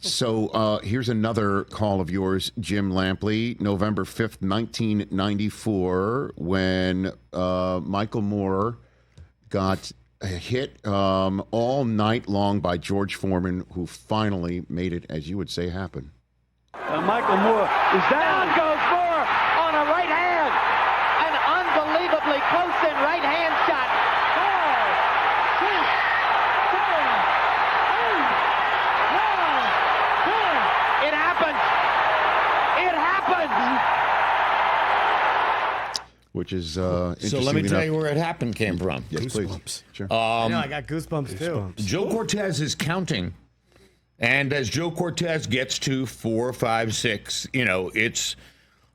So here's another call of yours, Jim Lampley, November 5th, 1994, when Michael Moore got hit all night long by George Foreman, who finally made it, as you would say, happen. Michael Moore is down. Goes Moore on a right hand. An unbelievably close-in right hand shot. 5, 6, 7, 8, 9, 10. It happened. It happened. Which is So let me tell you where it happened came from. Yes, please. Sure. I got goosebumps too. Joe Cortez is counting. And as Joe Cortez gets to 4, 5, 6, it's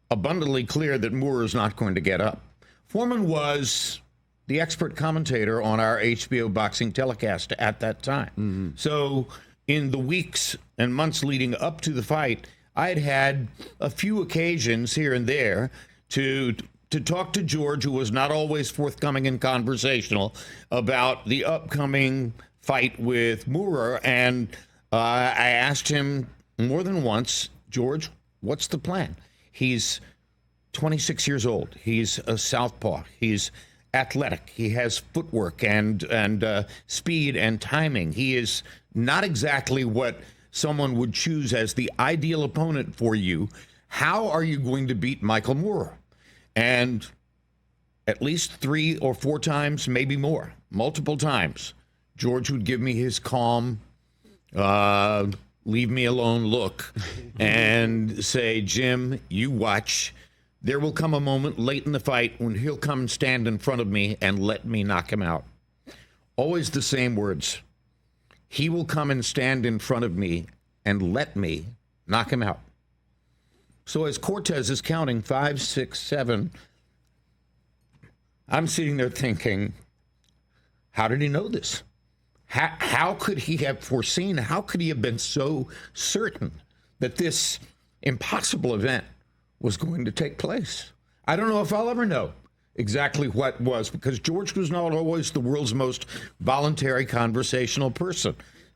abundantly clear that Moore is not going to get up. Foreman was the expert commentator on our HBO boxing telecast at that time. Mm-hmm. So in the weeks and months leading up to the fight, I'd had a few occasions here and there to talk to George, who was not always forthcoming and conversational, about the upcoming fight with Moore. And I asked him more than once, George, what's the plan? He's 26 years old. He's a southpaw. He's athletic. He has footwork and speed and timing. He is not exactly what someone would choose as the ideal opponent for you. How are you going to beat Michael Moore? And at least 3 or 4 times, maybe more, multiple times, George would give me his calm, leave me alone look and say, Jim, you watch. There will come a moment late in the fight when he'll come and stand in front of me and let me knock him out. Always the same words. He will come and stand in front of me and let me knock him out. So as Cortez is counting 5, 6, 7, I'm sitting there thinking, how did he know this? How could he have foreseen? How could he have been so certain that this impossible event was going to take place? I don't know if I'll ever know exactly what was, because George was not always the world's most voluntary conversational person.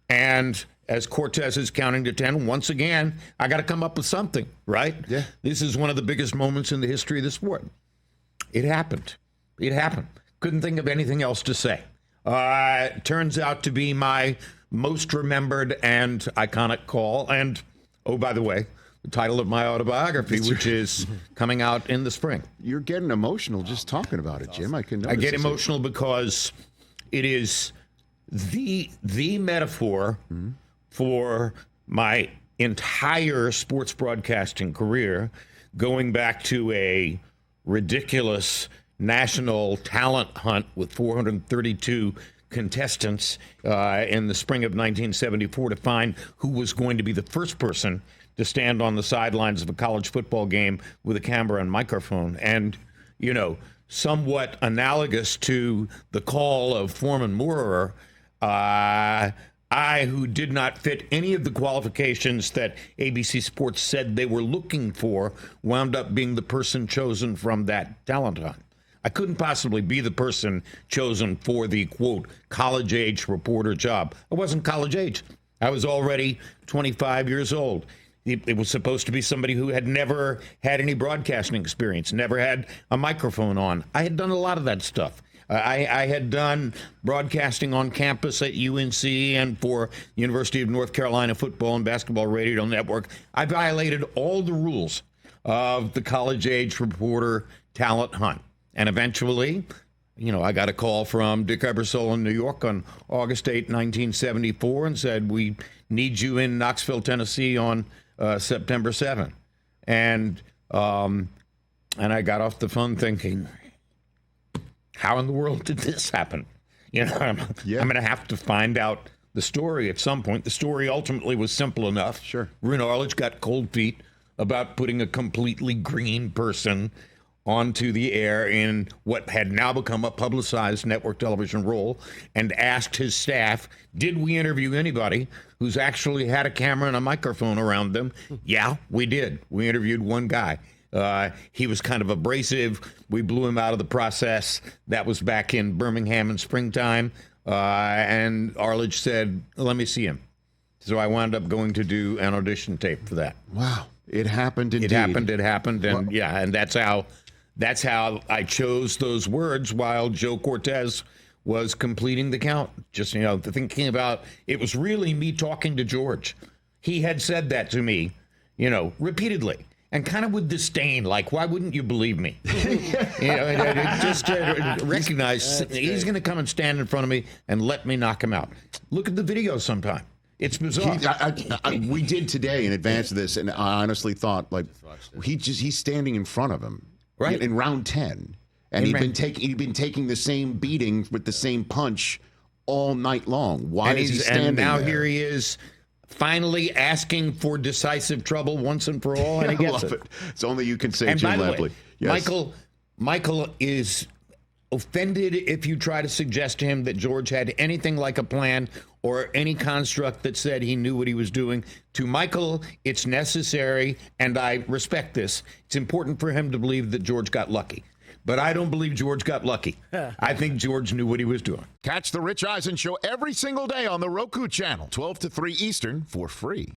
And as Cortez is counting to 10, once again, I got to come up with something, right? Yeah. This is one of the biggest moments in the history of the sport. It happened. It happened. Couldn't think of anything else to say. It turns out to be my most remembered and iconic call. And, oh, by the way, the title of my autobiography, which is coming out in the spring. You're getting emotional just talking about it, Jim. I get emotional because it is the metaphor for my entire sports broadcasting career, going back to a ridiculous national talent hunt with 432 contestants in the spring of 1974 to find who was going to be the first person to stand on the sidelines of a college football game with a camera and microphone. And, somewhat analogous to the call of Foreman Moore, I, who did not fit any of the qualifications that ABC Sports said they were looking for, wound up being the person chosen from that talent hunt. I couldn't possibly be the person chosen for the, quote, college-age reporter job. I wasn't college age. I was already 25 years old. It was supposed to be somebody who had never had any broadcasting experience, never had a microphone on. I had done a lot of that stuff. I had done broadcasting on campus at UNC and for University of North Carolina football and basketball radio network. I violated all the rules of the college-age reporter talent hunt. And eventually, I got a call from Dick Ebersol in New York on August 8, 1974, and said, we need you in Knoxville, Tennessee on September 7. And I got off the phone thinking, how in the world did this happen? I'm going to have to find out the story at some point. The story ultimately was simple enough. Sure. Rune Arledge got cold feet about putting a completely green person onto the air in what had now become a publicized network television role, and asked his staff, did we interview anybody who's actually had a camera and a microphone around them? Yeah, we did. We interviewed one guy. He was kind of abrasive. We blew him out of the process. That was back in Birmingham in springtime. And Arledge said, let me see him. So I wound up going to do an audition tape for that. Wow. It happened indeed. It happened, and and that's how I chose those words while Joe Cortez was completing the count. Just, thinking about, it was really me talking to George. He had said that to me, repeatedly, and kind of with disdain, like, why wouldn't you believe me? Just recognize he's going to come and stand in front of me and let me knock him out. Look at the video sometime. It's bizarre. We did today in advance of this, and I honestly thought, like, he's standing in front of him, right, in round 10, and he'd been taking the same beating with the same punch all night long. Why is he standing and now there? Here he is, finally asking for decisive trouble once and for all, and he gets it. It's only you can say, and Jim by the Lampley. way, Yes. Michael is offended if you try to suggest to him that George had anything like a plan or any construct that said he knew what he was doing. To Michael, it's necessary, and I respect this. It's important for him to believe that George got lucky. But I don't believe George got lucky. I think George knew what he was doing. Catch the Rich Eisen Show every single day on the Roku channel, 12 to 3 Eastern, for free.